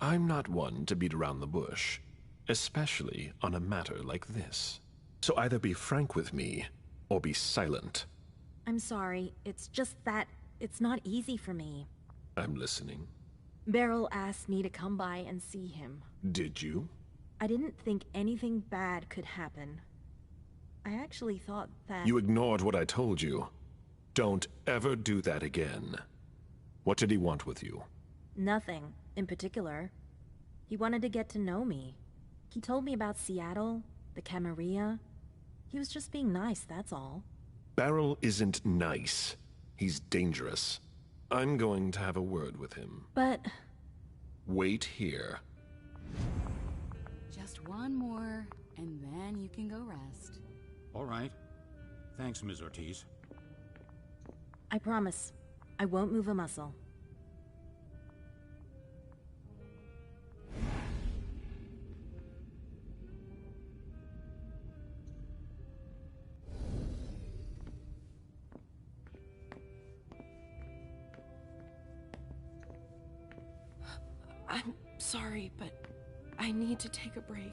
I'm not one to beat around the bush, especially on a matter like this. So either be frank with me, or be silent. I'm sorry, it's just that it's not easy for me. I'm listening. Beryl asked me to come by and see him. Did you? I didn't think anything bad could happen. I actually thought that... You ignored what I told you. Don't ever do that again. What did he want with you? Nothing in particular. He wanted to get to know me. He told me about Seattle, the Camarilla. He was just being nice, that's all. Beryl isn't nice. He's dangerous. I'm going to have a word with him. But... Wait here. Just one more, and then you can go rest. All right. Thanks, Ms. Ortiz. I promise, I won't move a muscle. I'm sorry, but I need to take a break.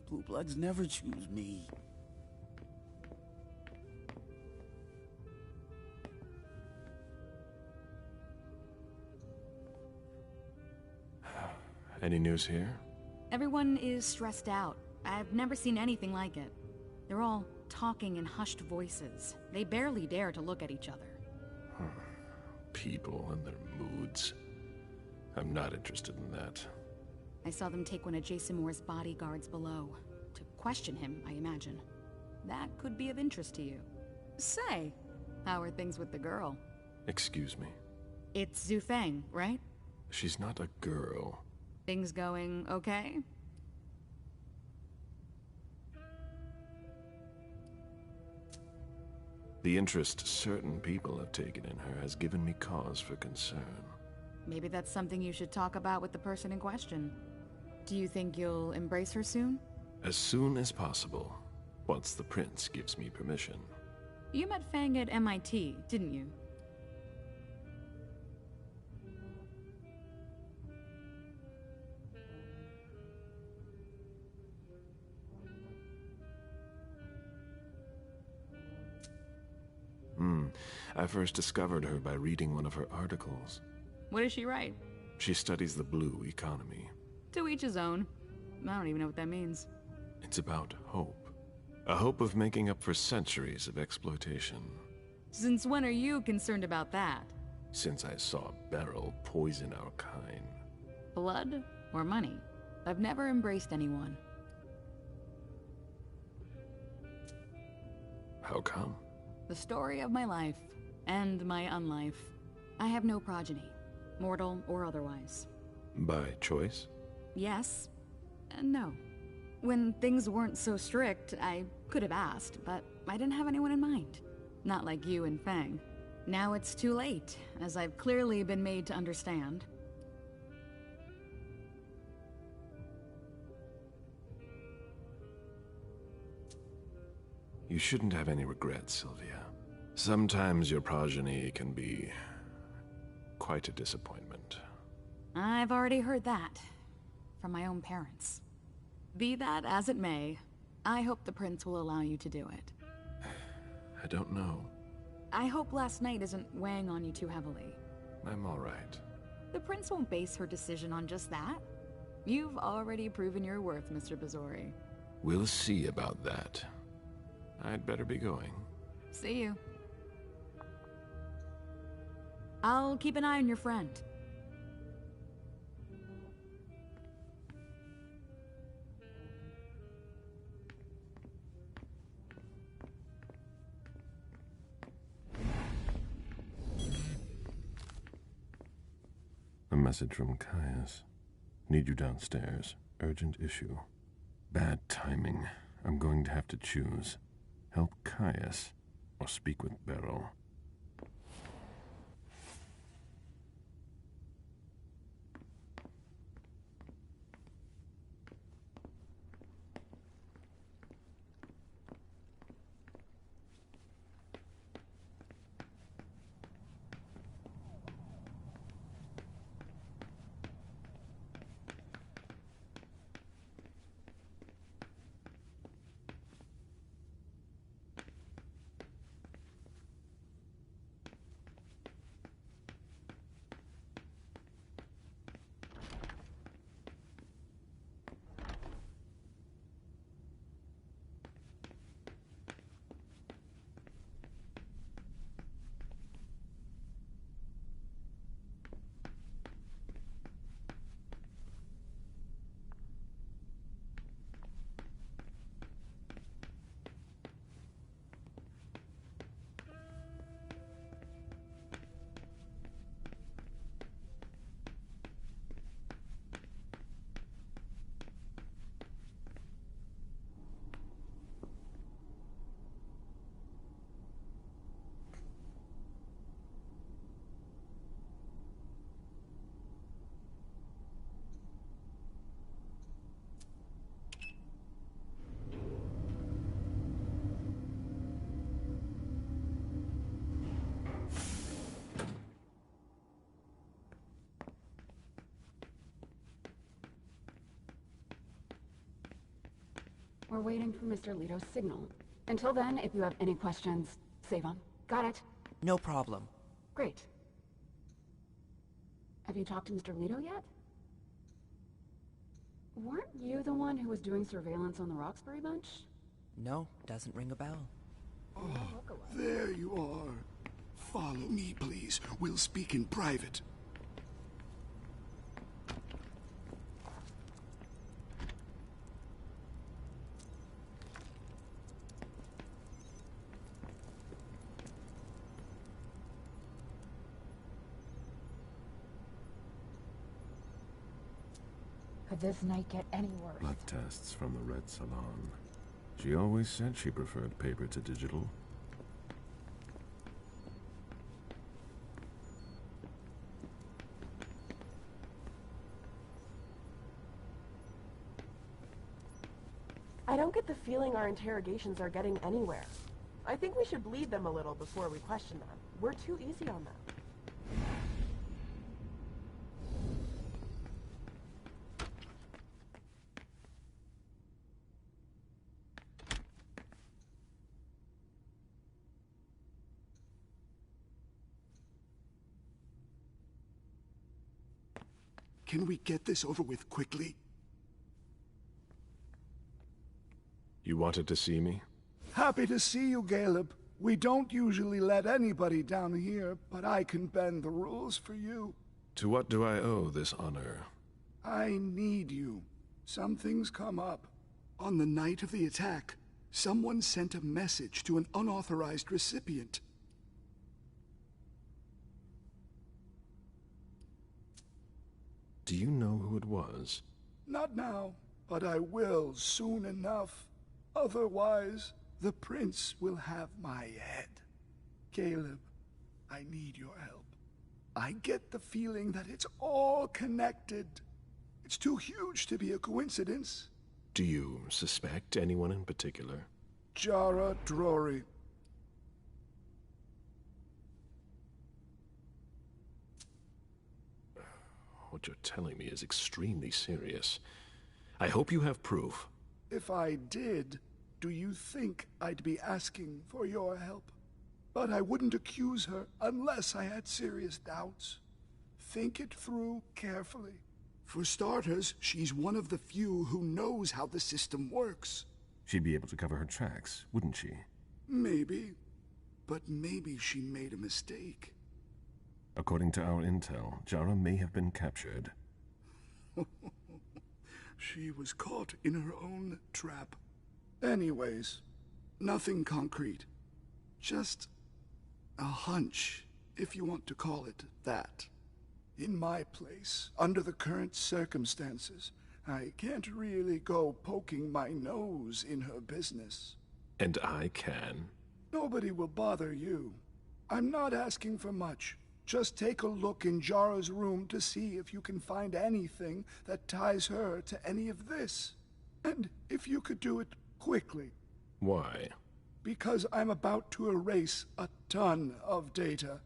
Blue Bloods never choose me. Any news here? Everyone is stressed out. I've never seen anything like it. They're all talking in hushed voices. They barely dare to look at each other. People and their moods. I'm not interested in that. I saw them take one of Jason Moore's bodyguards below. To question him, I imagine. That could be of interest to you. Say, how are things with the girl? Excuse me. It's Zhu Feng, right? She's not a girl. Things going okay? The interest certain people have taken in her has given me cause for concern. Maybe that's something you should talk about with the person in question. Do you think you'll embrace her soon? As soon as possible, once the prince gives me permission. You met Fang at MIT, didn't you? I first discovered her by reading one of her articles. What does she write? She studies the blue economy. To each his own. I don't even know what that means. It's about hope. A hope of making up for centuries of exploitation. Since when are you concerned about that? Since I saw Beryl poison our kind. Blood or money? I've never embraced anyone. How come? The story of my life, and my unlife. I have no progeny, mortal or otherwise. By choice? Yes, and no. When things weren't so strict, I could have asked, but I didn't have anyone in mind. Not like you and Fang. Now it's too late, as I've clearly been made to understand. You shouldn't have any regrets, Sylvia. Sometimes your progeny can be quite a disappointment. I've already heard that from my own parents. Be that as it may, I hope the prince will allow you to do it. I don't know. I hope last night isn't weighing on you too heavily. I'm all right. The prince won't base her decision on just that. You've already proven your worth, Mr. Bazori. We'll see about that. I'd better be going. See you. I'll keep an eye on your friend. A message from Caius. Need you downstairs. Urgent issue. Bad timing. I'm going to have to choose. Help Caius or speak with Beryl. We're waiting for Mr. Leto's signal. Until then, if you have any questions, save them. Got it? No problem. Great. Have you talked to Mr. Leto yet? Weren't you the one who was doing surveillance on the Roxbury bunch? No, doesn't ring a bell. Oh, there you are. Follow me, please. We'll speak in private. Could this night get any worse? Blood tests from the Red Salon. She always said she preferred paper to digital. I don't get the feeling our interrogations are getting anywhere. I think we should bleed them a little before we question them. We're too easy on them. Can we get this over with quickly? You wanted to see me? Happy to see you, Caleb. We don't usually let anybody down here, but I can bend the rules for you. To what do I owe this honor? I need you. Something's come up. On the night of the attack, someone sent a message to an unauthorized recipient. Do you know who it was? Not now, but I will soon enough. Otherwise, the prince will have my head. Caleb, I need your help. I get the feeling that it's all connected. It's too huge to be a coincidence. Do you suspect anyone in particular? Jara Drory. What you're telling me is extremely serious. I hope you have proof. If I did, do you think I'd be asking for your help? But I wouldn't accuse her unless I had serious doubts. Think it through carefully. For starters, she's one of the few who knows how the system works. She'd be able to cover her tracks, wouldn't she? Maybe. But maybe she made a mistake. According to our intel, Jara may have been captured. She was caught in her own trap. Anyways, nothing concrete. Just a hunch, if you want to call it that. In my place, under the current circumstances, I can't really go poking my nose in her business. And I can. Nobody will bother you. I'm not asking for much. Just take a look in Jara's room to see if you can find anything that ties her to any of this. And if you could do it quickly. Why? Because I'm about to erase a ton of data.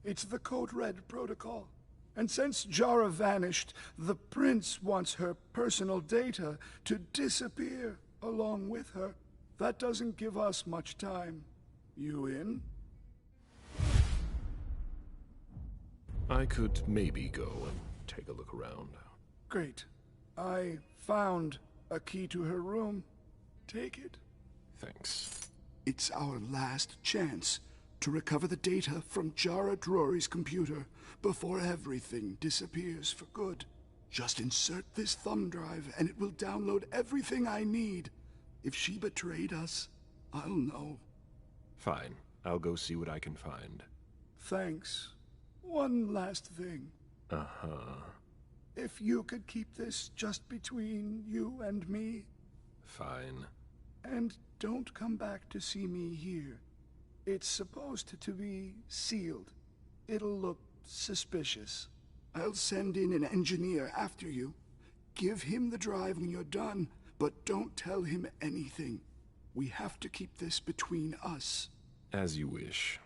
It's the Code Red protocol. And since Jara vanished, the prince wants her personal data to disappear along with her. That doesn't give us much time. You in? I could maybe go and take a look around. Great. I found a key to her room. Take it. Thanks. It's our last chance to recover the data from Jara Drory's computer before everything disappears for good. Just insert this thumb drive and it will download everything I need. If she betrayed us, I'll know. Fine. I'll go see what I can find. Thanks. One last thing. Uh-huh. If you could keep this just between you and me. Fine. And don't come back to see me here. It's supposed to be sealed. It'll look suspicious. I'll send in an engineer after you. Give him the drive when you're done, but don't tell him anything. We have to keep this between us. As you wish.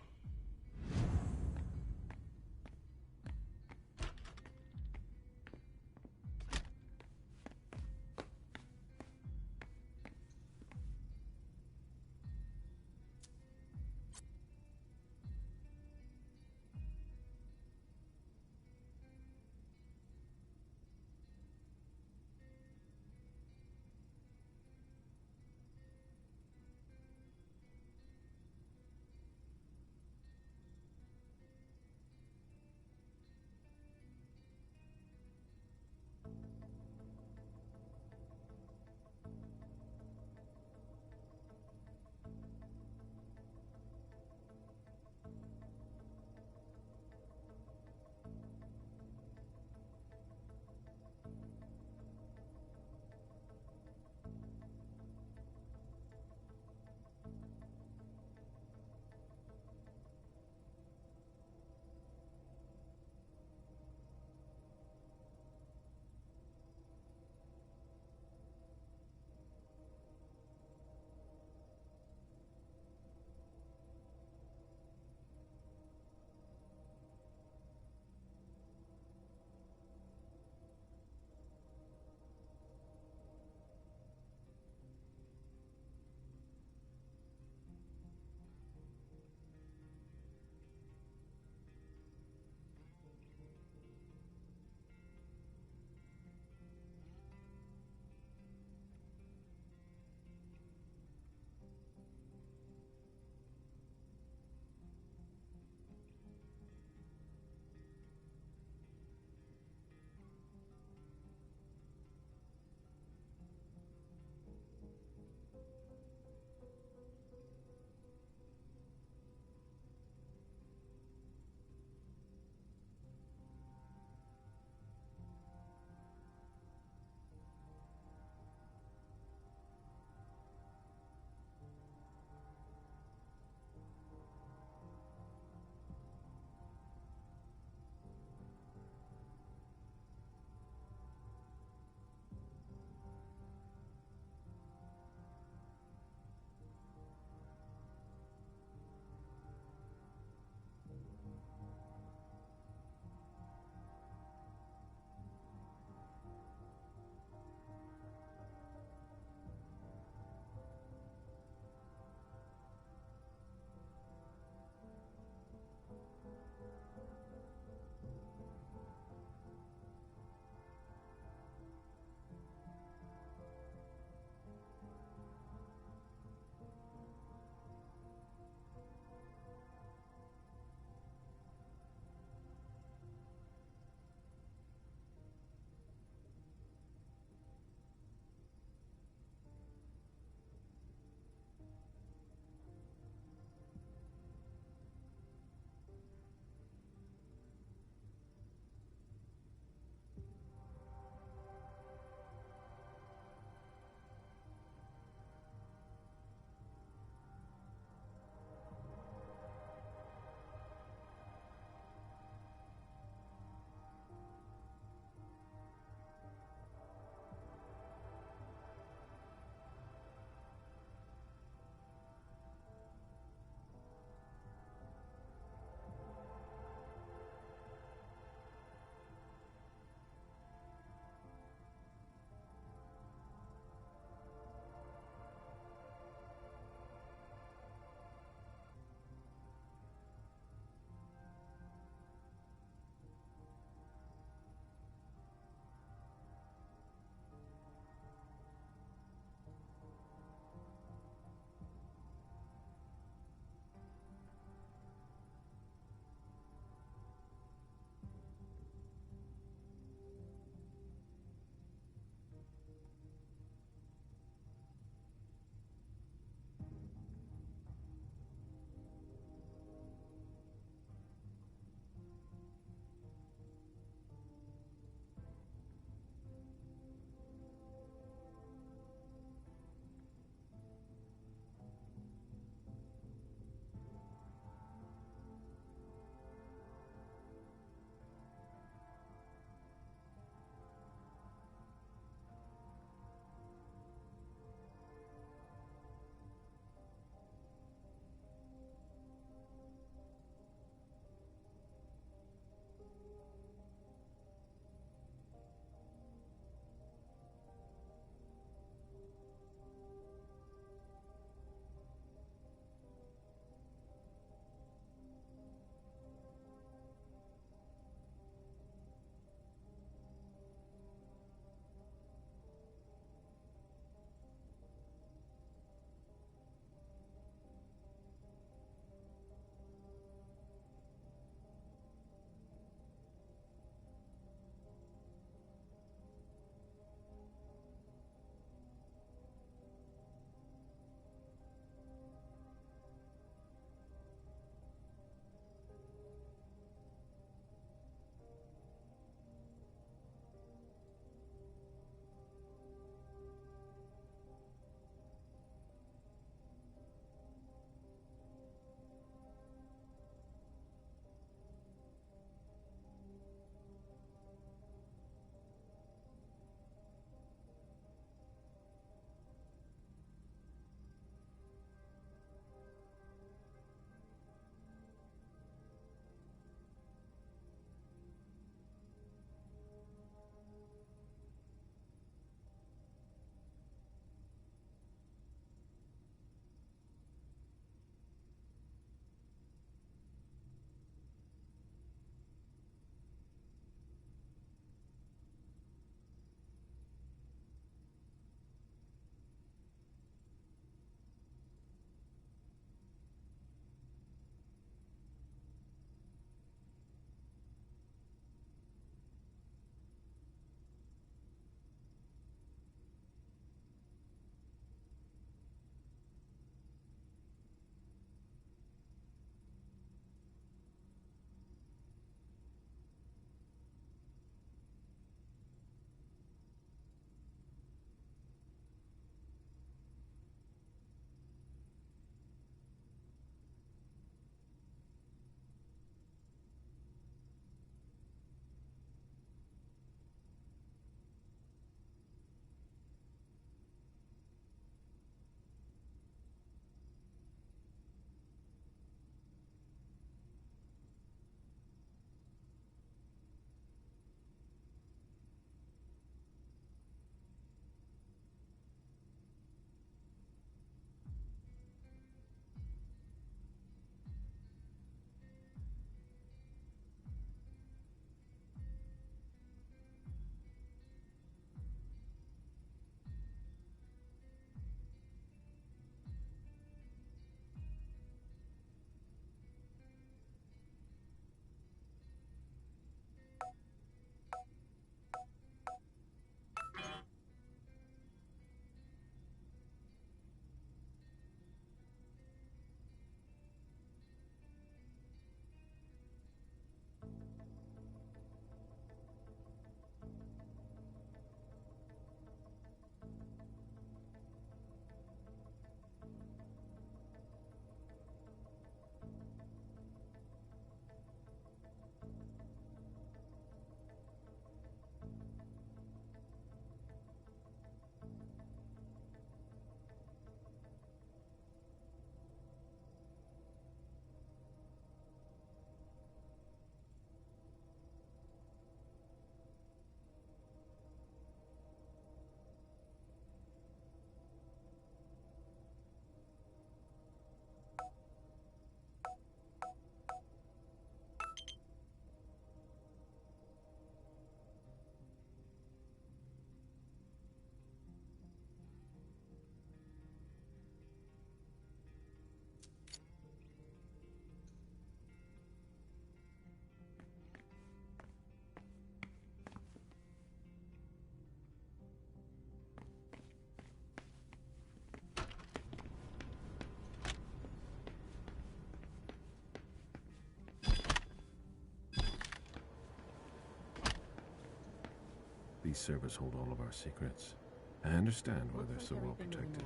these servers hold all of our secrets. I understand why they're so well protected.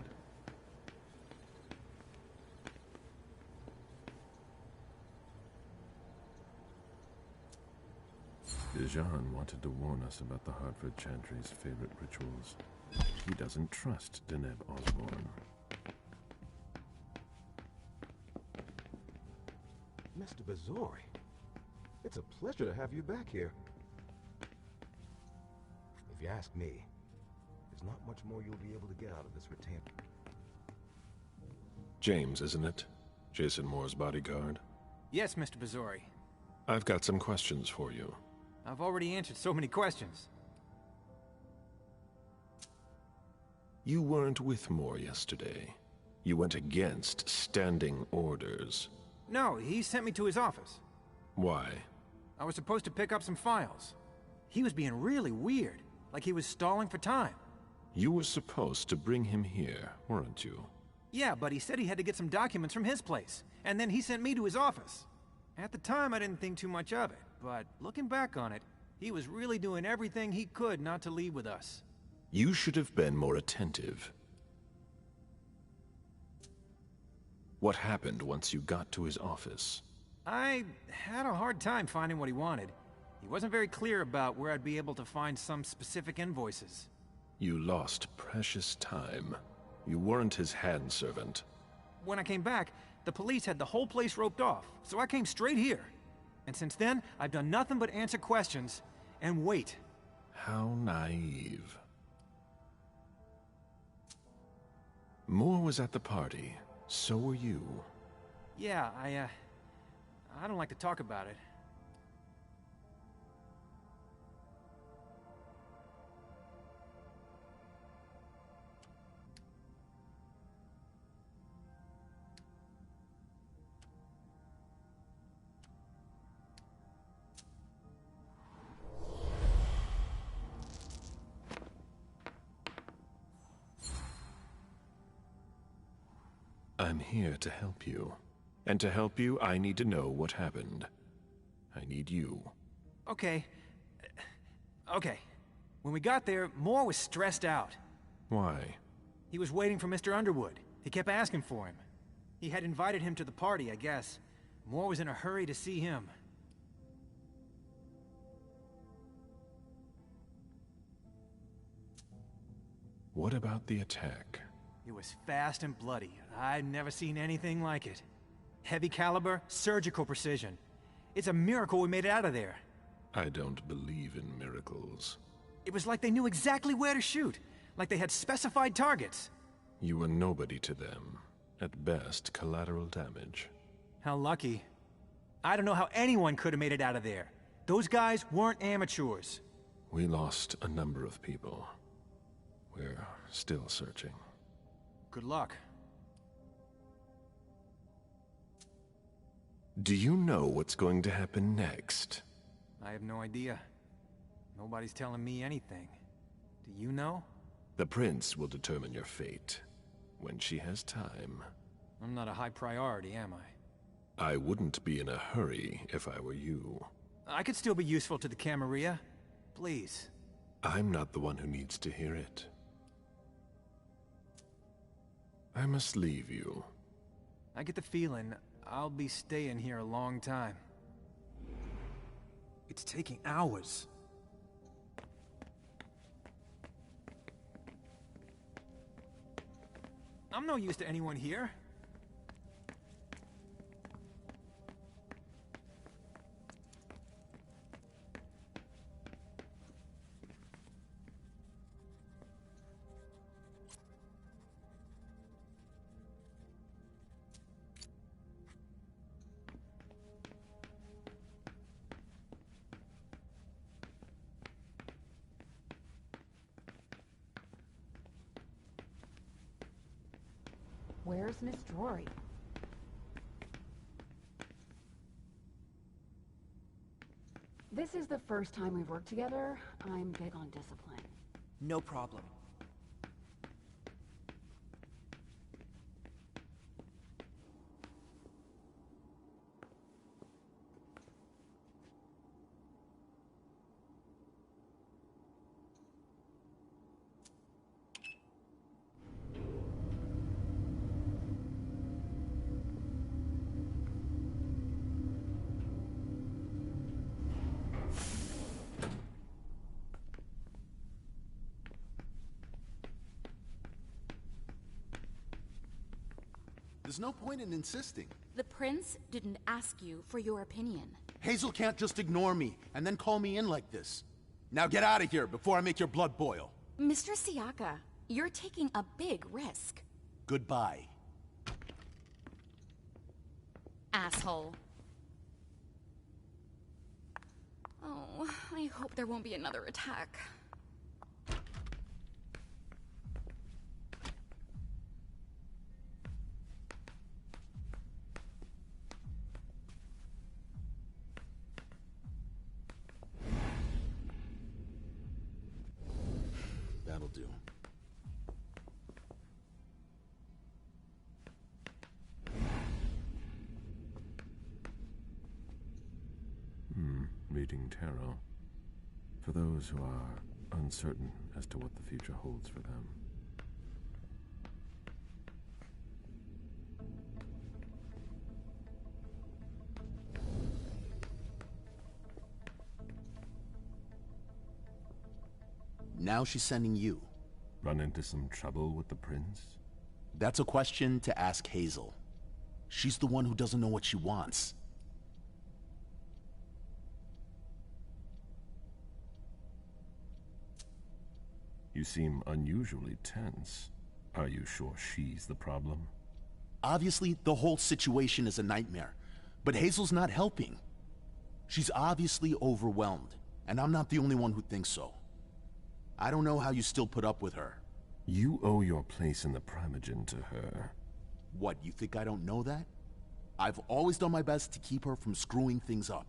Dijon wanted to warn us about the Hartford Chantry's favorite rituals. He doesn't trust Deneb Osborne. Mr. Bazori, it's a pleasure to have you back here. If you ask me, there's not much more you'll be able to get out of this retainer. James, isn't it? Jason Moore's bodyguard. Yes, Mr. Bazori. I've got some questions for you. I've already answered so many questions. You weren't with Moore yesterday. You went against standing orders. No, he sent me to his office. Why? I was supposed to pick up some files. He was being really weird, like he was stalling for time. You were supposed to bring him here, weren't you? Yeah, but he said he had to get some documents from his place, and then he sent me to his office. At the time, I didn't think too much of it, but looking back on it, he was really doing everything he could not to leave with us. You should have been more attentive. What happened once you got to his office? I had a hard time finding what he wanted. He wasn't very clear about where I'd be able to find some specific invoices. You lost precious time. You weren't his handservant. When I came back, the police had the whole place roped off, so I came straight here. And since then, I've done nothing but answer questions and wait. How naive. Moore was at the party. So were you. Yeah, I don't like to talk about it. I'm here to help you. And to help you, I need to know what happened. I need you. Okay. Okay. When we got there, Moore was stressed out. Why? He was waiting for Mr. Underwood. He kept asking for him. He had invited him to the party, I guess. Moore was in a hurry to see him. What about the attack? It was fast and bloody. I'd never seen anything like it. Heavy caliber, surgical precision. It's a miracle we made it out of there. I don't believe in miracles. It was like they knew exactly where to shoot. Like they had specified targets. You were nobody to them. At best, collateral damage. How lucky. I don't know how anyone could have made it out of there. Those guys weren't amateurs. We lost a number of people. We're still searching. Good luck. Do you know what's going to happen next? I have no idea. Nobody's telling me anything. Do you know? The Prince will determine your fate. When she has time. I'm not a high priority, am I? I wouldn't be in a hurry if I were you. I could still be useful to the Camarilla. Please. I'm not the one who needs to hear it. I must leave you. I get the feeling I'll be staying here a long time. It's taking hours. I'm no use to anyone here. Where's Miss Drury? This is the first time we've worked together. I'm big on discipline. No problem. There's no point in insisting. The prince didn't ask you for your opinion. Hazel can't just ignore me and then call me in like this. Now get out of here before I make your blood boil. Mr. Siaka, you're taking a big risk. Goodbye. Asshole. Oh, I hope there won't be another attack. That'll do. Reading tarot. For those who are uncertain as to what the future holds for them. Now she's sending you. Run into some trouble with the prince? That's a question to ask Hazel. She's the one who doesn't know what she wants. You seem unusually tense. Are you sure she's the problem? Obviously, the whole situation is a nightmare. But Hazel's not helping. She's obviously overwhelmed, and I'm not the only one who thinks so. I don't know how you still put up with her. You owe your place in the Primogen to her. What, you think I don't know that? I've always done my best to keep her from screwing things up.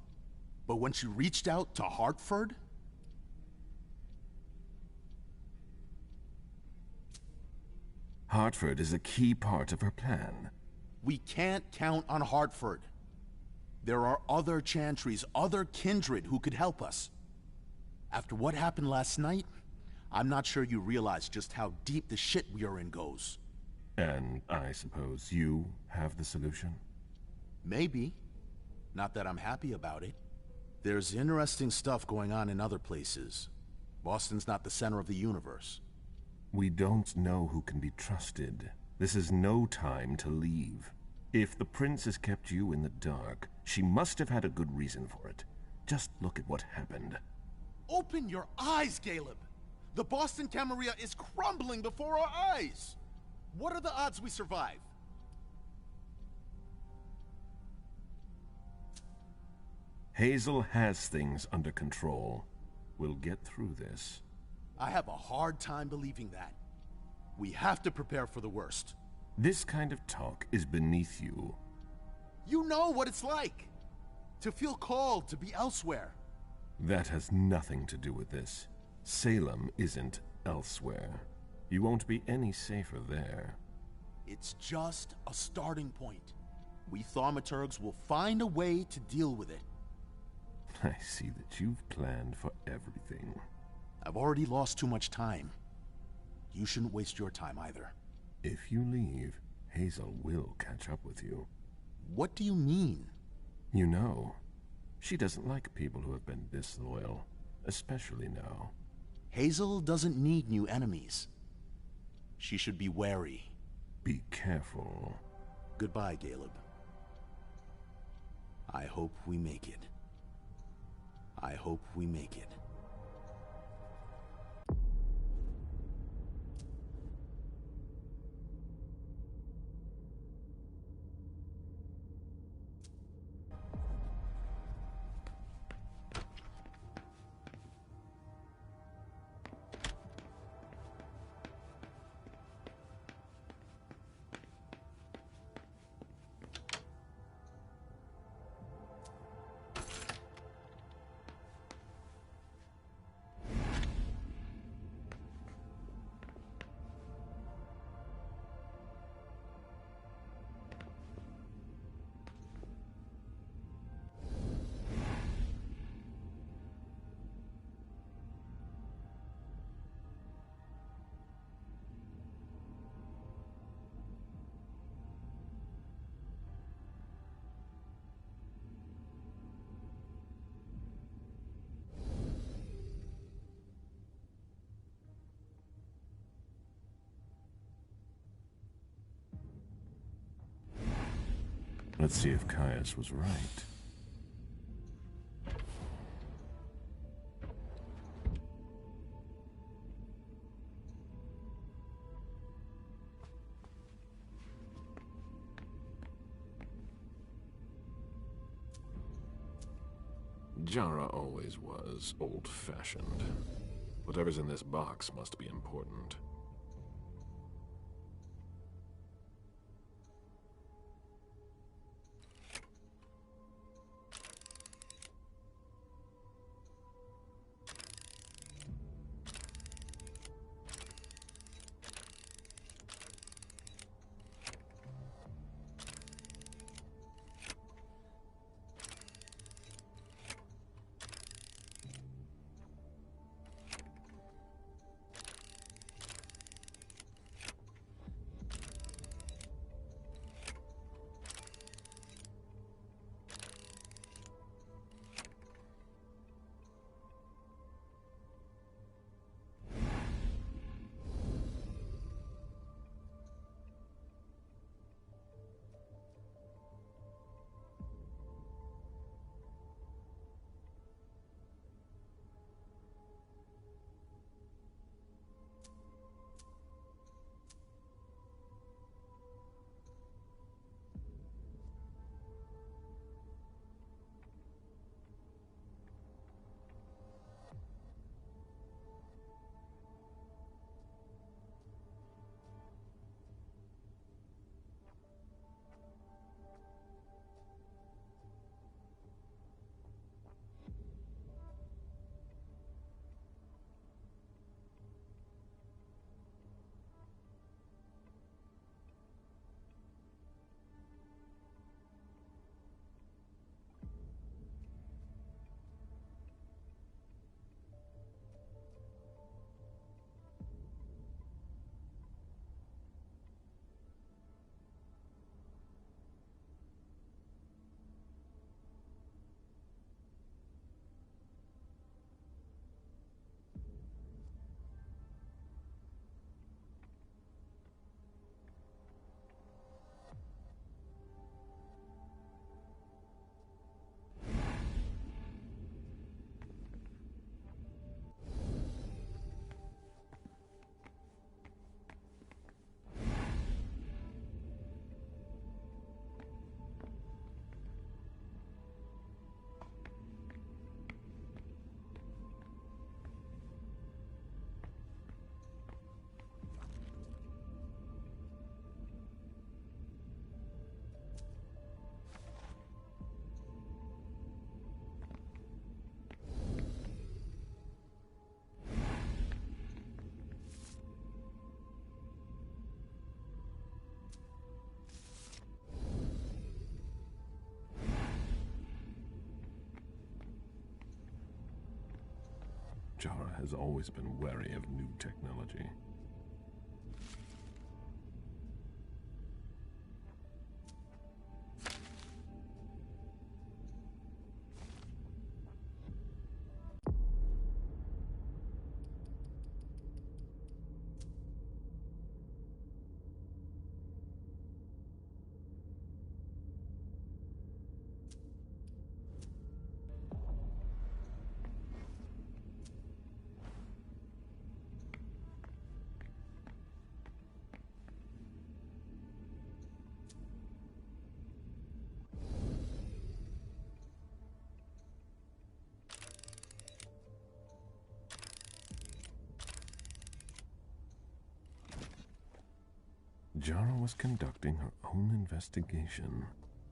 But when she reached out to Hartford... Hartford is a key part of her plan. We can't count on Hartford. There are other Chantries, other kindred who could help us. After what happened last night, I'm not sure you realize just how deep the shit we are in goes. And I suppose you have the solution? Maybe. Not that I'm happy about it. There's interesting stuff going on in other places. Boston's not the center of the universe. We don't know who can be trusted. This is no time to leave. If the prince has kept you in the dark, she must have had a good reason for it. Just look at what happened. Open your eyes, Caleb! The Boston Camarilla is crumbling before our eyes! What are the odds we survive? Hazel has things under control. We'll get through this. I have a hard time believing that. We have to prepare for the worst. This kind of talk is beneath you. You know what it's like to feel called to be elsewhere. That has nothing to do with this. Salem isn't elsewhere. You won't be any safer there. It's just a starting point. We thaumaturgs will find a way to deal with it. I see that you've planned for everything. I've already lost too much time. You shouldn't waste your time either. If you leave, Hazel will catch up with you. What do you mean? You know, she doesn't like people who have been disloyal, especially now. Hazel doesn't need new enemies. She should be wary. Be careful. Goodbye, Caleb. I hope we make it. I hope we make it. Let's see if Caius was right. Jara always was old-fashioned. Whatever's in this box must be important. Jara has always been wary of new technology. Jara was conducting her own investigation.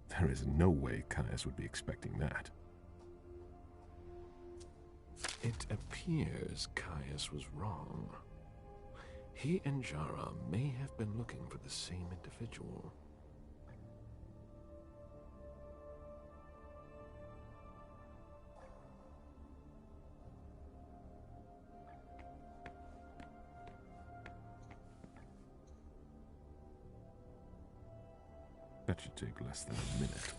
There is no way Caius would be expecting that. It appears Caius was wrong. He and Jara may have been looking for the same individual. That should take less than a minute.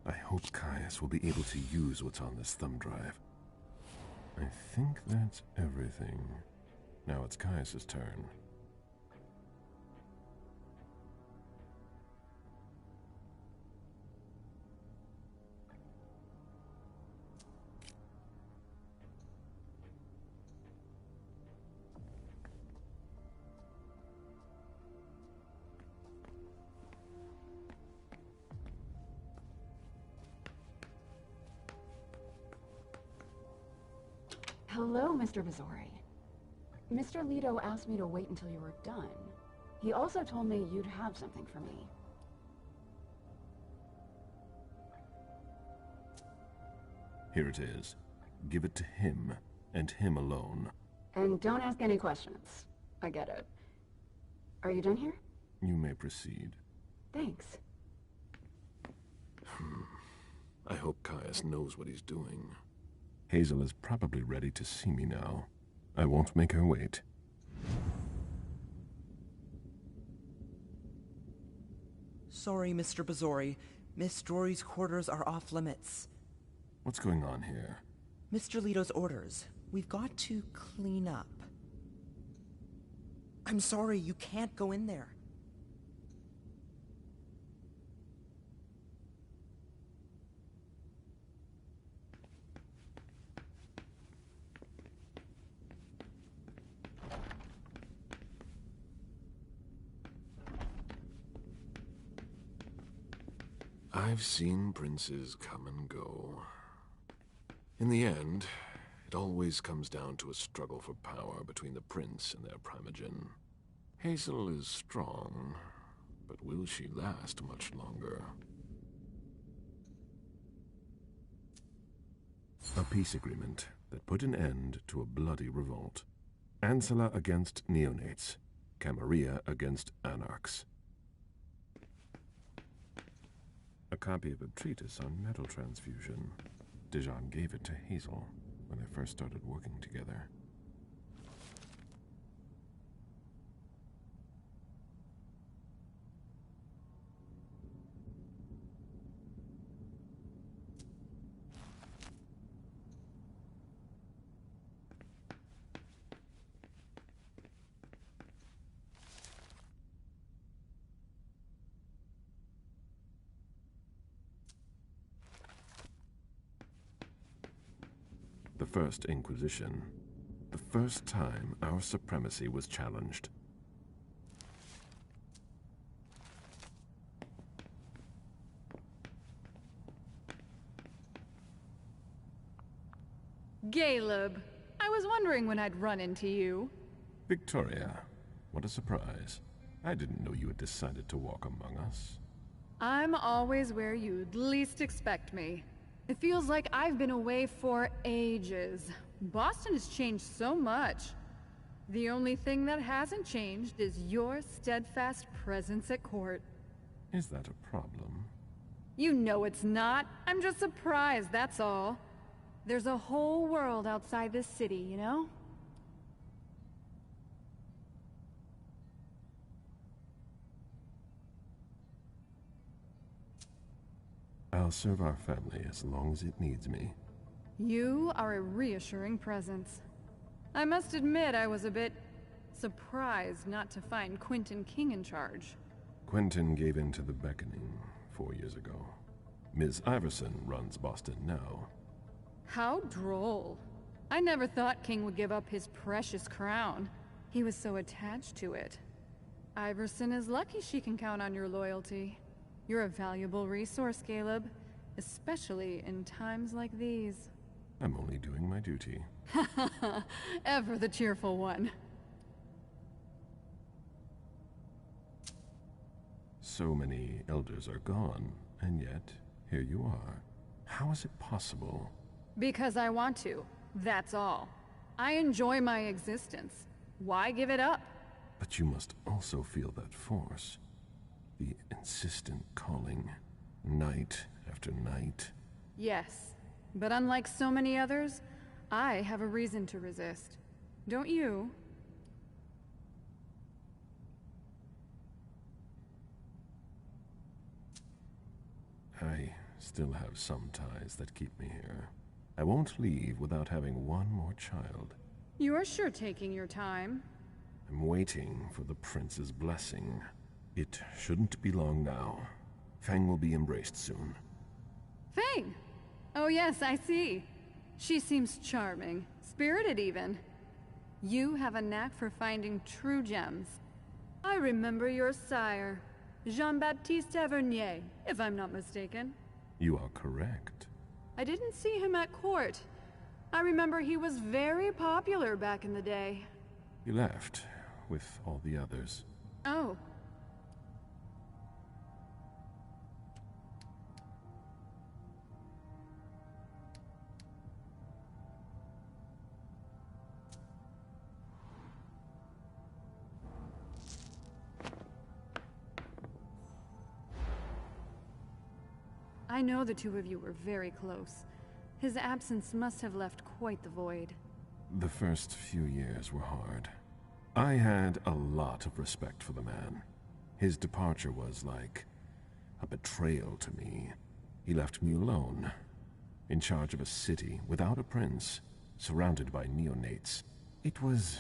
I hope Caius will be able to use what's on this thumb drive. I think that's everything. Now it's Caius's turn. Hello, Mr. Vizori. Mr. Leto asked me to wait until you were done. He also told me you'd have something for me. Here it is. Give it to him, and him alone. And don't ask any questions. I get it. Are you done here? You may proceed. Thanks. I hope Caius knows what he's doing. Hazel is probably ready to see me now. I won't make her wait. Sorry, Mr. Bazori. Miss Drory's quarters are off limits. What's going on here? Mr. Leto's orders. We've got to clean up. I'm sorry, you can't go in there. I've seen princes come and go. In the end, it always comes down to a struggle for power between the prince and their primogen. Hazel is strong, but will she last much longer? A peace agreement that put an end to a bloody revolt. Ancilla against neonates, Camarilla against anarchs. A copy of a treatise on metal transfusion. Dijon gave it to Hazel when they first started working together. The First Inquisition. The first time our supremacy was challenged. Caleb, I was wondering when I'd run into you. Victoria, what a surprise. I didn't know you had decided to walk among us. I'm always where you'd least expect me. It feels like I've been away for ages. Boston has changed so much. The only thing that hasn't changed is your steadfast presence at court. Is that a problem? You know it's not. I'm just surprised, that's all. There's a whole world outside this city, you know? I'll serve our family as long as it needs me. You are a reassuring presence. I must admit I was a bit surprised not to find Quentin King in charge. Quentin gave in to the beckoning 4 years ago. Ms. Iverson runs Boston now. How droll. I never thought King would give up his precious crown. He was so attached to it. Iverson is lucky she can count on your loyalty. You're a valuable resource, Caleb, especially in times like these. I'm only doing my duty. Ever the cheerful one. So many elders are gone, and yet, here you are. How is it possible? Because I want to, that's all. I enjoy my existence. Why give it up? But you must also feel that force. The insistent calling, night after night. Yes, but unlike so many others, I have a reason to resist. Don't you? I still have some ties that keep me here. I won't leave without having one more child. You're sure taking your time. I'm waiting for the prince's blessing. It shouldn't be long now. Feng will be embraced soon. Feng! Oh yes, I see. She seems charming, spirited even. You have a knack for finding true gems. I remember your sire, Jean-Baptiste Tavernier, if I'm not mistaken. You are correct. I didn't see him at court. I remember he was very popular back in the day. He left with all the others. Oh. I know the two of you were very close. His absence must have left quite the void. The first few years were hard. I had a lot of respect for the man. His departure was like a betrayal to me. He left me alone, in charge of a city without a prince, surrounded by neonates. It was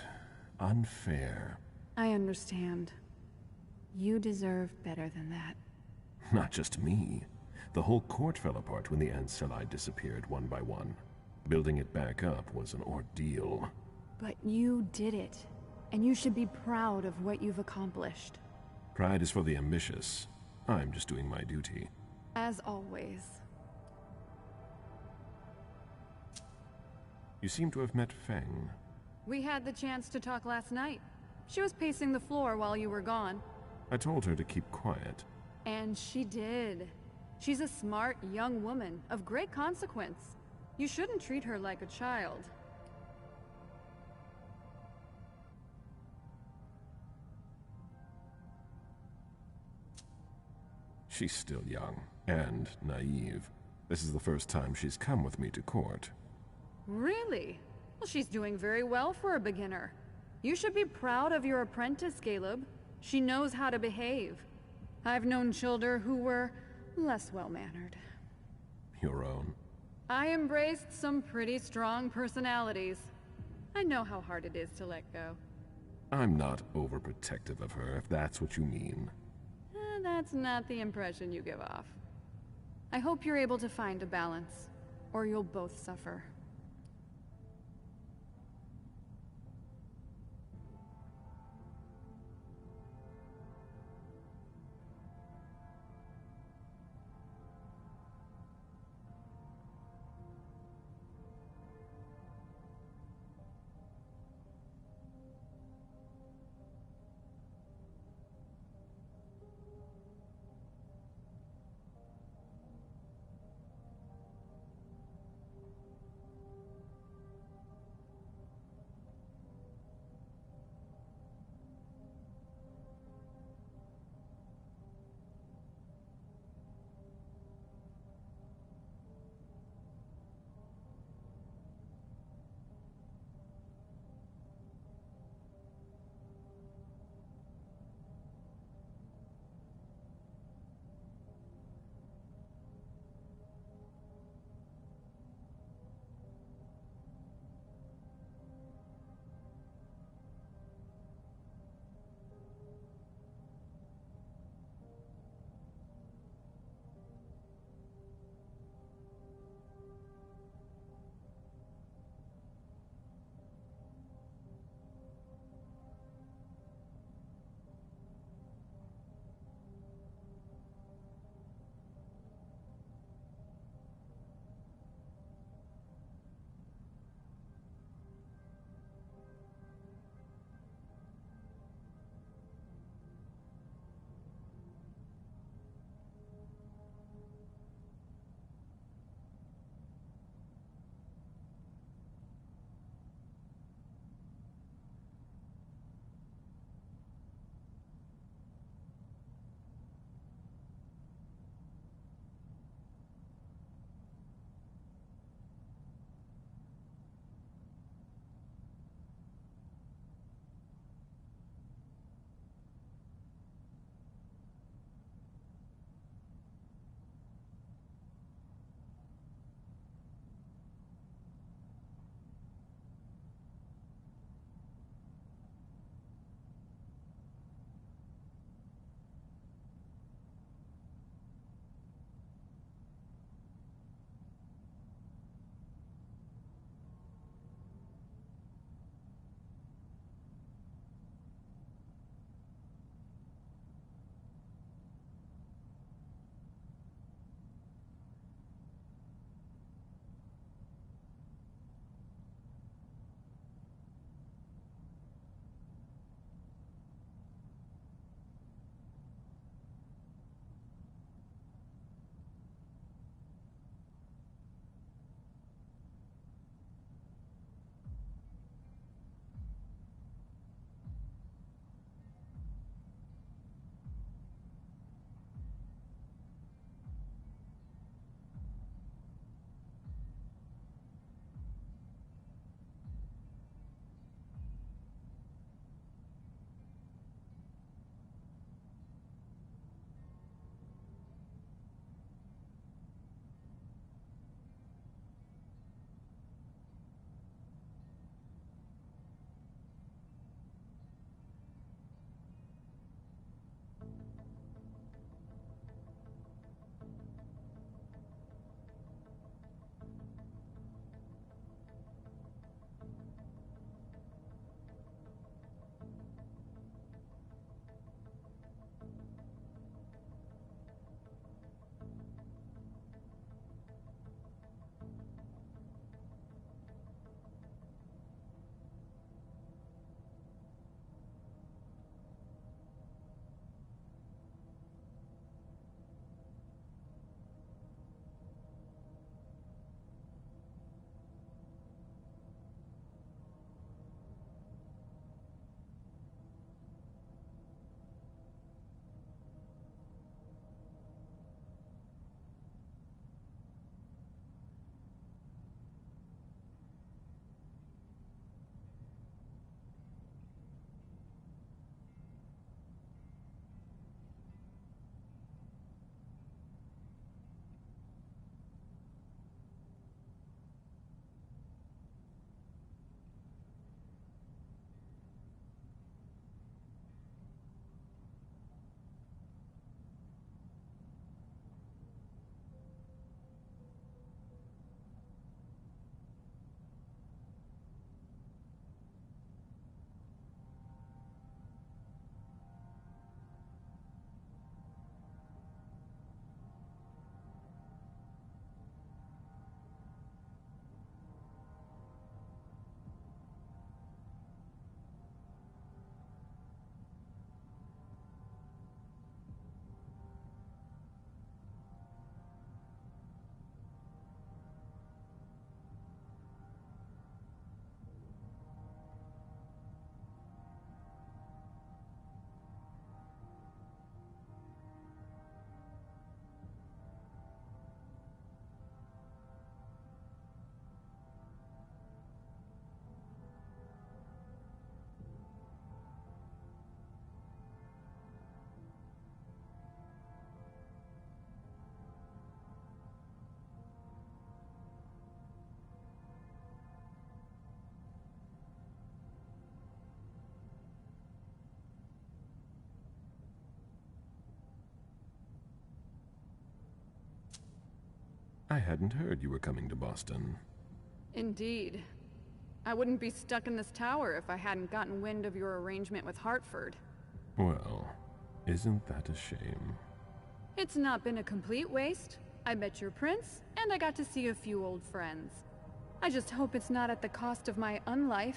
unfair. I understand. You deserve better than that. Not just me. The whole court fell apart when the Anceli disappeared one by one. Building it back up was an ordeal. But you did it, and you should be proud of what you've accomplished. Pride is for the ambitious. I'm just doing my duty. As always. You seem to have met Feng. We had the chance to talk last night. She was pacing the floor while you were gone. I told her to keep quiet. And she did. She's a smart, young woman of great consequence. You shouldn't treat her like a child. She's still young and naive. This is the first time she's come with me to court. Really? Well, she's doing very well for a beginner. You should be proud of your apprentice, Caleb. She knows how to behave. I've known children who were less well-mannered. Your own? I embraced some pretty strong personalities. I know how hard it is to let go. I'm not overprotective of her, if that's what you mean. That's not the impression you give off. I hope you're able to find a balance, or you'll both suffer. I hadn't heard you were coming to Boston. Indeed. I wouldn't be stuck in this tower if I hadn't gotten wind of your arrangement with Hartford. Well, isn't that a shame? It's not been a complete waste. I met your prince, and I got to see a few old friends. I just hope it's not at the cost of my unlife.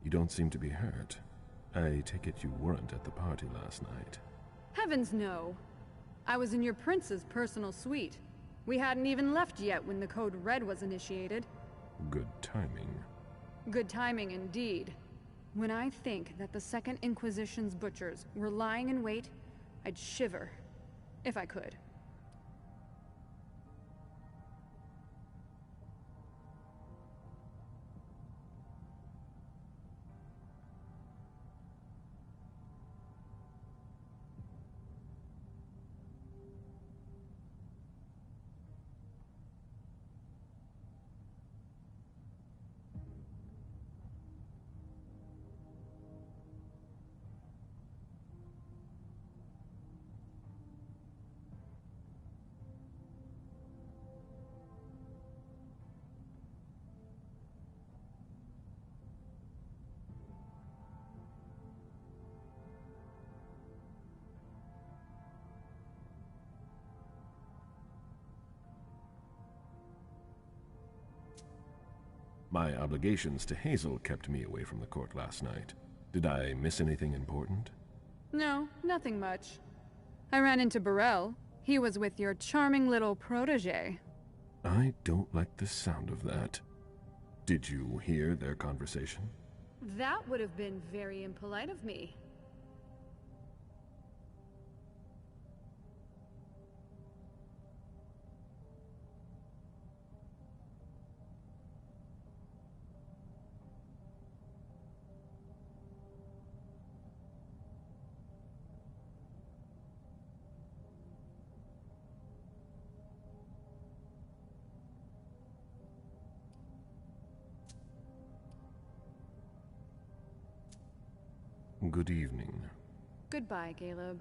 You don't seem to be hurt. I take it you weren't at the party last night. Heavens no. I was in your prince's personal suite. We hadn't even left yet when the Code Red was initiated. Good timing. Good timing indeed. When I think that the Second Inquisition's butchers were lying in wait, I'd shiver. If I could. My obligations to Hazel kept me away from the court last night. Did I miss anything important? No, nothing much. I ran into Burrell. He was with your charming little protege. I don't like the sound of that. Did you hear their conversation? That would have been very impolite of me. Good evening. Goodbye, Caleb.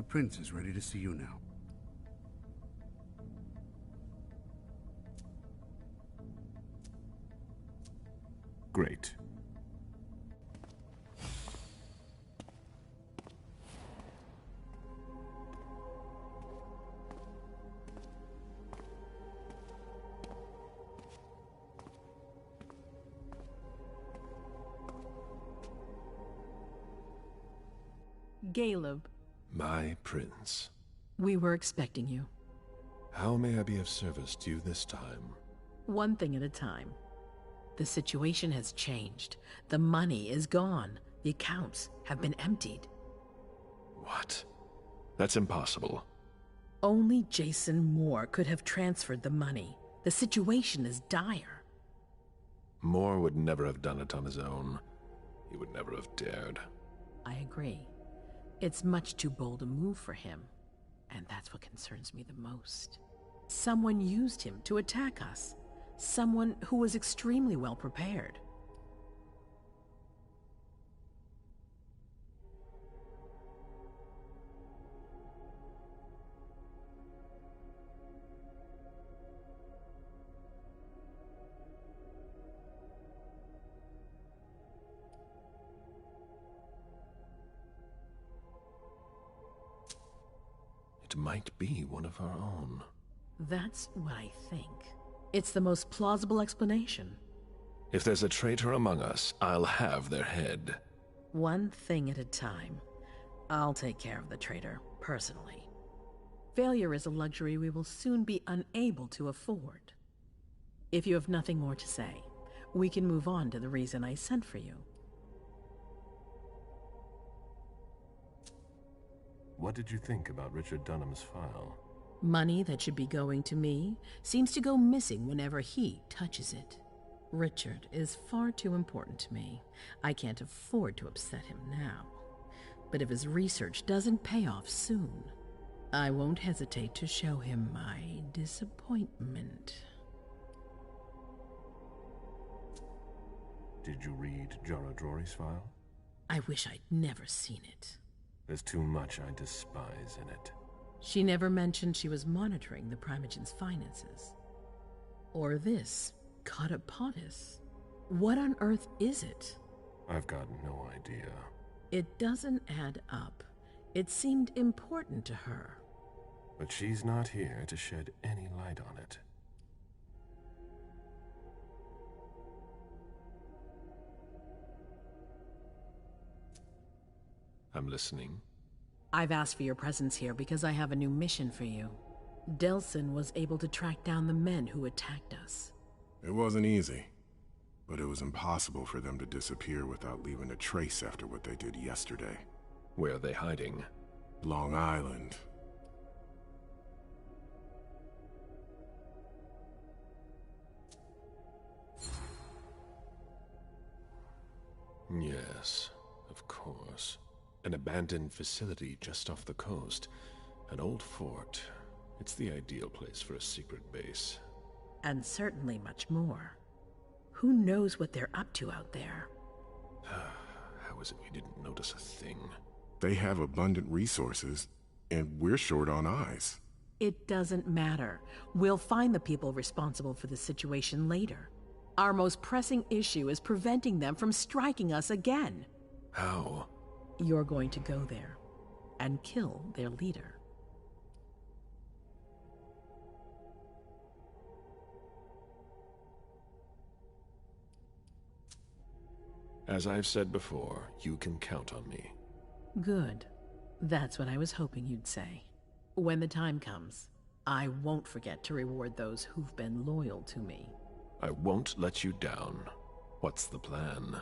prince is ready to see you now. Great. Caleb. My prince. We were expecting you. How may I be of service to you this time? One thing at a time. The situation has changed. The money is gone. The accounts have been emptied. What? That's impossible. Only Jason Moore could have transferred the money. The situation is dire. Moore would never have done it on his own. He would never have dared. I agree. It's much too bold a move for him. And that's what concerns me the most. Someone used him to attack us. Someone who was extremely well prepared. It might be one of our own. That's what I think. It's the most plausible explanation. If there's a traitor among us, I'll have their head. One thing at a time. I'll take care of the traitor, personally. Failure is a luxury we will soon be unable to afford. If you have nothing more to say, we can move on to the reason I sent for you. What did you think about Richard Dunham's file? Money that should be going to me seems to go missing whenever he touches it. Richard is far too important to me. I can't afford to upset him now. But if his research doesn't pay off soon, I won't hesitate to show him my disappointment. Did you read Jara Drory's file? I wish I'd never seen it. There's too much I despise in it. She never mentioned she was monitoring the Primogen's finances. Or this, Kata Potis. What on earth is it? I've got no idea. It doesn't add up. It seemed important to her. But she's not here to shed any light on it. I'm listening. I've asked for your presence here because I have a new mission for you. Delsin was able to track down the men who attacked us. It wasn't easy, but it was impossible for them to disappear without leaving a trace after what they did yesterday. Where are they hiding? Long Island. Yes, of course. An abandoned facility just off the coast. An old fort. It's the ideal place for a secret base. And certainly much more. Who knows what they're up to out there? How is it we didn't notice a thing? They have abundant resources, and we're short on eyes. It doesn't matter. We'll find the people responsible for the situation later. Our most pressing issue is preventing them from striking us again. How? You're going to go there and kill their leader. As I've said before, you can count on me. Good. That's what I was hoping you'd say. When the time comes, I won't forget to reward those who've been loyal to me. I won't let you down. What's the plan?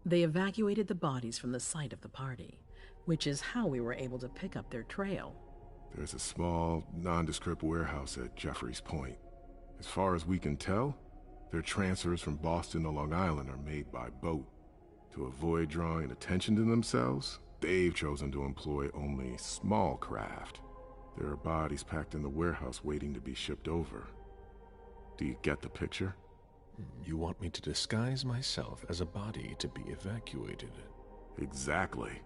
They evacuated the bodies from the site of the party, which is how we were able to pick up their trail. There's a small, nondescript warehouse at Jeffrey's Point. As far as we can tell, their transfers from Boston to Long Island are made by boat. To avoid drawing attention to themselves, they've chosen to employ only small craft. There are bodies packed in the warehouse waiting to be shipped over. Do you get the picture? You want me to disguise myself as a body to be evacuated? Exactly.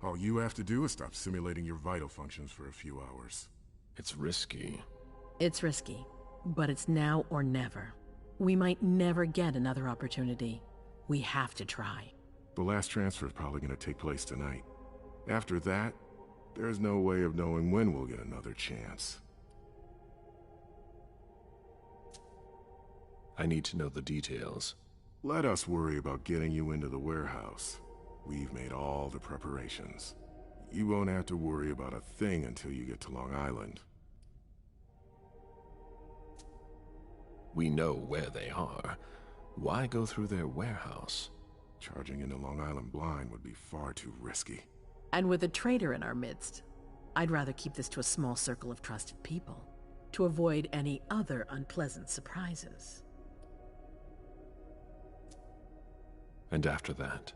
All you have to do is stop simulating your vital functions for a few hours. It's risky. It's risky, but it's now or never. We might never get another opportunity. We have to try. The last transfer is probably going to take place tonight. After that, there's no way of knowing when we'll get another chance. I need to know the details. Let us worry about getting you into the warehouse. We've made all the preparations. You won't have to worry about a thing until you get to Long Island. We know where they are. Why go through their warehouse? Charging into Long Island blind would be far too risky. And with a traitor in our midst, I'd rather keep this to a small circle of trusted people, to avoid any other unpleasant surprises. And after that?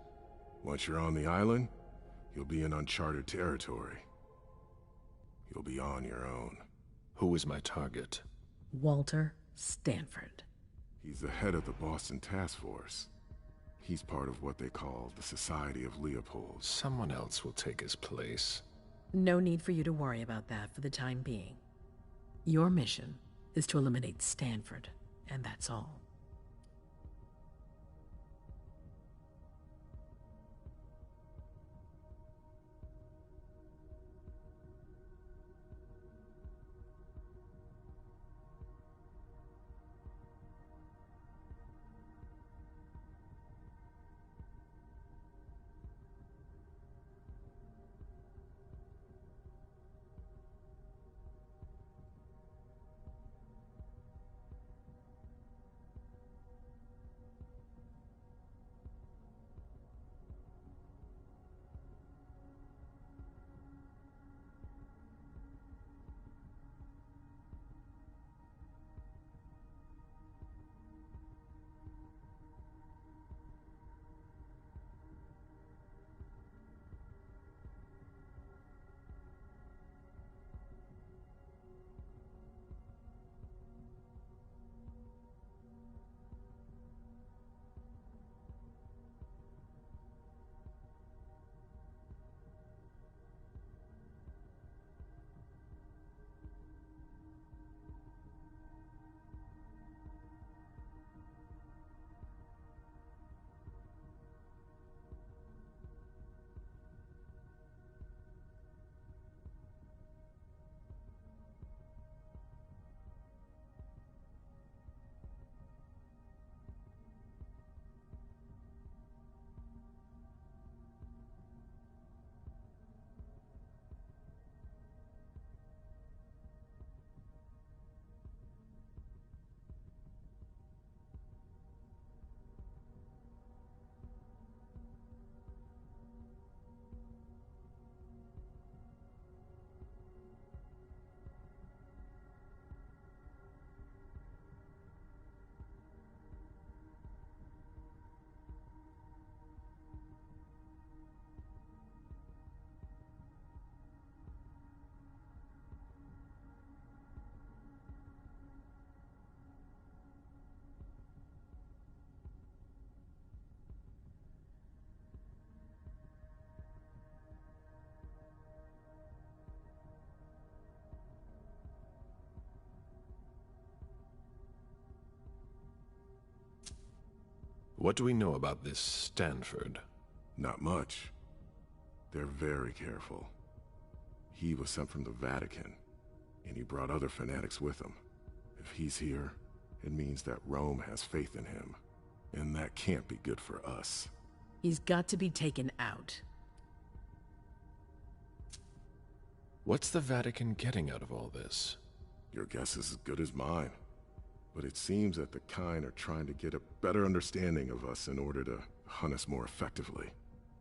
Once you're on the island, you'll be in uncharted territory. You'll be on your own. Who is my target? Walter Stanford. He's the head of the Boston Task Force. He's part of what they call the Society of Leopold. Someone else will take his place. No need for you to worry about that for the time being. Your mission is to eliminate Stanford, and that's all. What do we know about this Stanford? Not much. They're very careful. He was sent from the Vatican, and he brought other fanatics with him. If he's here, it means that Rome has faith in him, and that can't be good for us. He's got to be taken out. What's the Vatican getting out of all this? Your guess is as good as mine. But it seems that the kind are trying to get a better understanding of us in order to hunt us more effectively.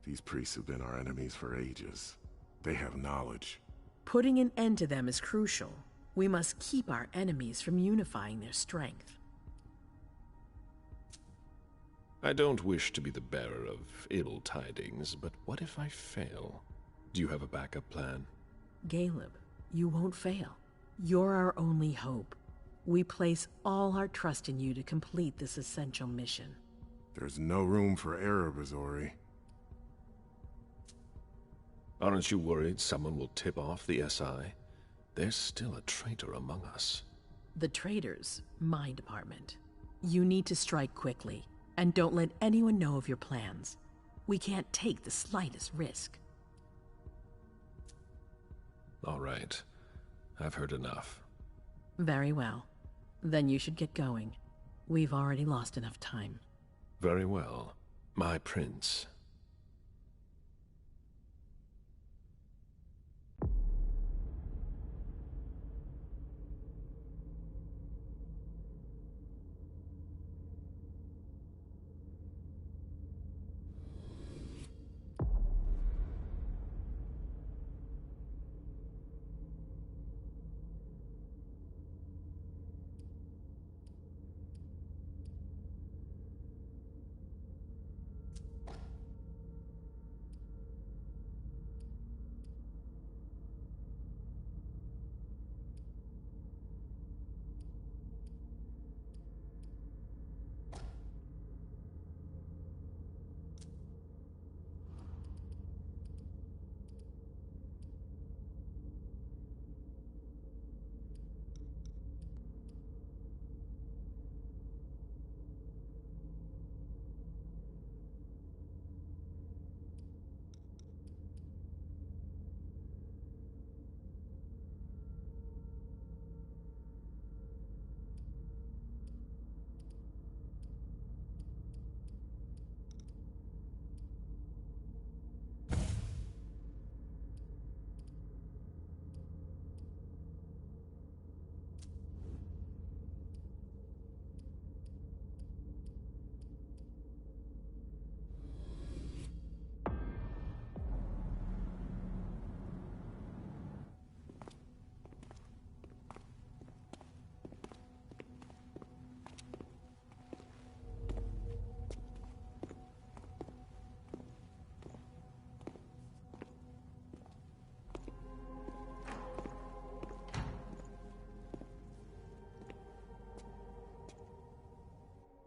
These priests have been our enemies for ages. They have knowledge. Putting an end to them is crucial. We must keep our enemies from unifying their strength. I don't wish to be the bearer of ill tidings, but what if I fail? Do you have a backup plan? Caleb, you won't fail. You're our only hope. We place all our trust in you to complete this essential mission. There's no room for error, Bazori. Aren't you worried someone will tip off the SI? There's still a traitor among us. The traitors, my department. You need to strike quickly, and don't let anyone know of your plans. We can't take the slightest risk. All right. I've heard enough. Very well. Then you should get going. We've already lost enough time. Very well, my prince.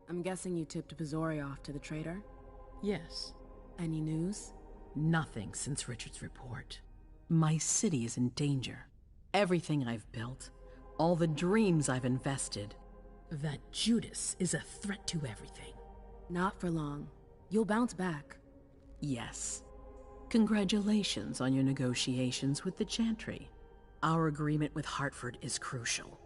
I'm guessing you tipped Bazori off to the traitor? Yes. Any news? Nothing since Richard's report. My city is in danger. Everything I've built, all the dreams I've invested. That Judas is a threat to everything. Not for long. You'll bounce back. Yes. Congratulations on your negotiations with the Chantry. Our agreement with Hartford is crucial.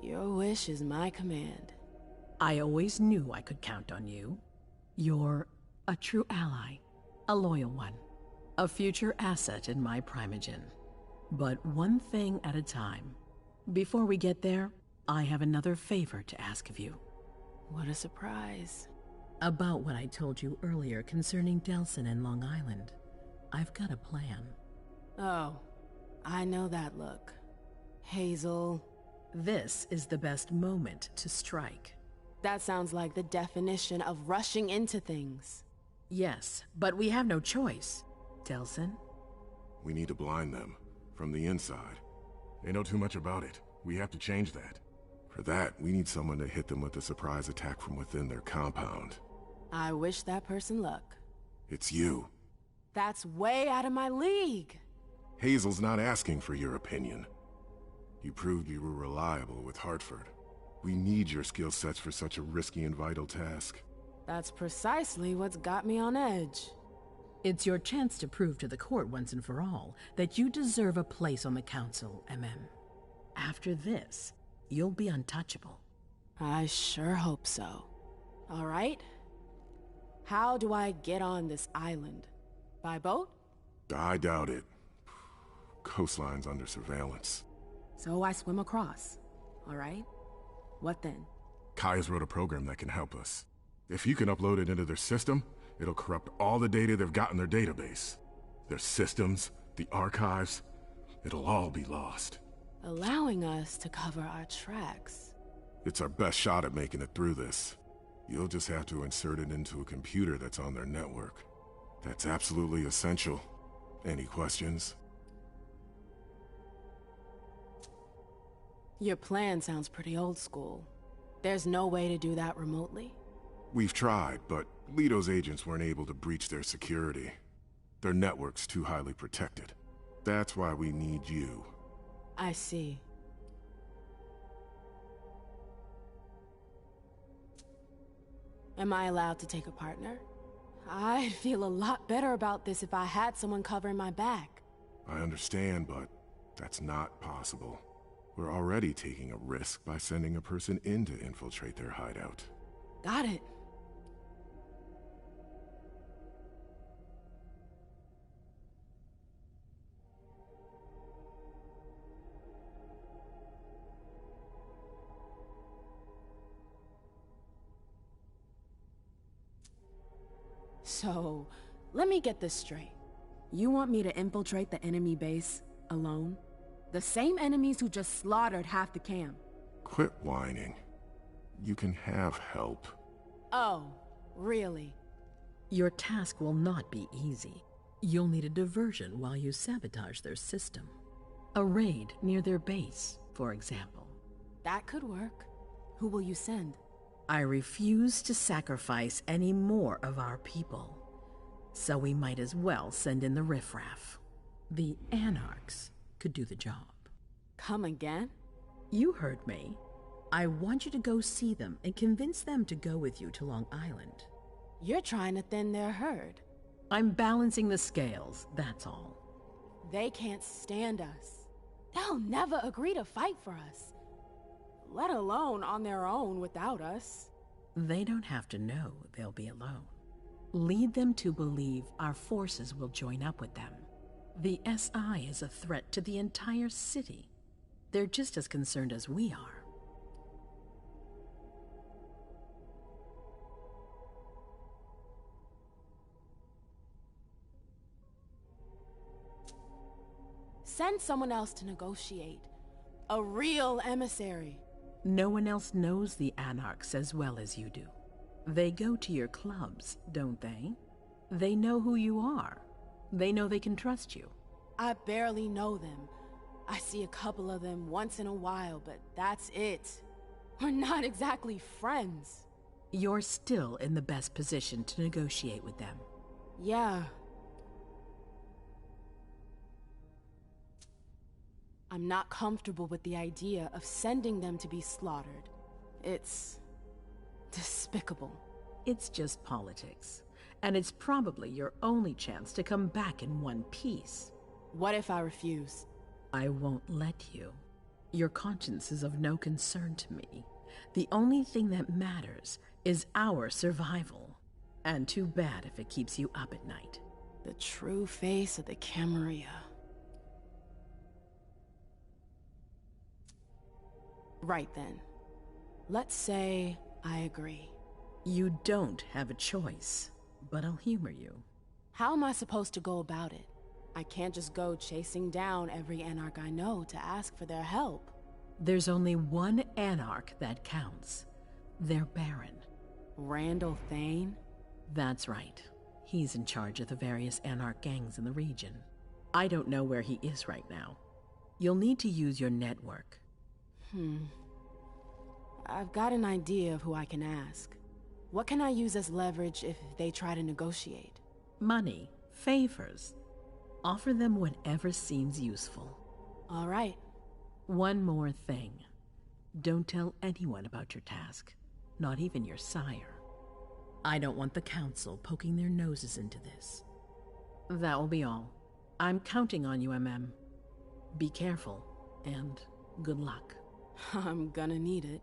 Your wish is my command. I always knew I could count on you. You're a true ally, a loyal one, a future asset in my Primogen. But one thing at a time. Before we get there, I have another favor to ask of you. What a surprise. About what I told you earlier concerning Delsin and Long Island. I've got a plan. Oh, I know that look. Hazel. This is the best moment to strike. That sounds like the definition of rushing into things. Yes, but we have no choice. Delsin? We need to blind them, from the inside. They know too much about it. We have to change that. For that, we need someone to hit them with a surprise attack from within their compound. I wish that person luck. It's you. That's way out of my league. Hazel's not asking for your opinion. You proved you were reliable with Hartford. We need your skill sets for such a risky and vital task. That's precisely what's got me on edge. It's your chance to prove to the court once and for all that you deserve a place on the council, MM. After this, you'll be untouchable. I sure hope so. All right. How do I get on this island? By boat? I doubt it. Coastline's under surveillance. So I swim across. All right. What then? Kaya's wrote a program that can help us. If you can upload it into their system, it'll corrupt all the data they've got in their database. Their systems, the archives, it'll all be lost. Allowing us to cover our tracks. It's our best shot at making it through this. You'll just have to insert it into a computer that's on their network. That's absolutely essential. Any questions? Your plan sounds pretty old school. There's no way to do that remotely? We've tried, but Leto's agents weren't able to breach their security. Their network's too highly protected. That's why we need you. I see. Am I allowed to take a partner? I'd feel a lot better about this if I had someone covering my back. I understand, but that's not possible. We're already taking a risk by sending a person in to infiltrate their hideout. Got it. So, let me get this straight. You want me to infiltrate the enemy base alone? The same enemies who just slaughtered half the camp. Quit whining. You can have help. Oh, really? Your task will not be easy. You'll need a diversion while you sabotage their system. A raid near their base, for example. That could work. Who will you send? I refuse to sacrifice any more of our people. So we might as well send in the riffraff. The Anarchs could do the job. Come again? You heard me. I want you to go see them and convince them to go with you to Long Island. You're trying to thin their herd. I'm balancing the scales, that's all. They can't stand us. They'll never agree to fight for us. Let alone on their own without us. They don't have to know they'll be alone. Lead them to believe our forces will join up with them. The SI is a threat to the entire city. They're just as concerned as we are. Send someone else to negotiate. A real emissary. No one else knows the Anarchs as well as you do. They go to your clubs, don't they? They know who you are. They know they can trust you. I barely know them. I see a couple of them once in a while, but that's it. We're not exactly friends. You're still in the best position to negotiate with them. Yeah. I'm not comfortable with the idea of sending them to be slaughtered. It's despicable. It's just politics. And it's probably your only chance to come back in one piece. What if I refuse? I won't let you. Your conscience is of no concern to me. The only thing that matters is our survival. And too bad if it keeps you up at night. The true face of the Camarilla. Right then. Let's say I agree. You don't have a choice, but I'll humor you. How am I supposed to go about it? I can't just go chasing down every Anarch I know to ask for their help. There's only one Anarch that counts. Their Baron. Randall Thane? That's right. He's in charge of the various Anarch gangs in the region. I don't know where he is right now. You'll need to use your network. I've got an idea of who I can ask. What can I use as leverage if they try to negotiate? Money, favors. Offer them whatever seems useful. All right. One more thing. Don't tell anyone about your task, not even your sire. I don't want the Council poking their noses into this. That will be all. I'm counting on you, MM. Be careful, and good luck. I'm gonna need it.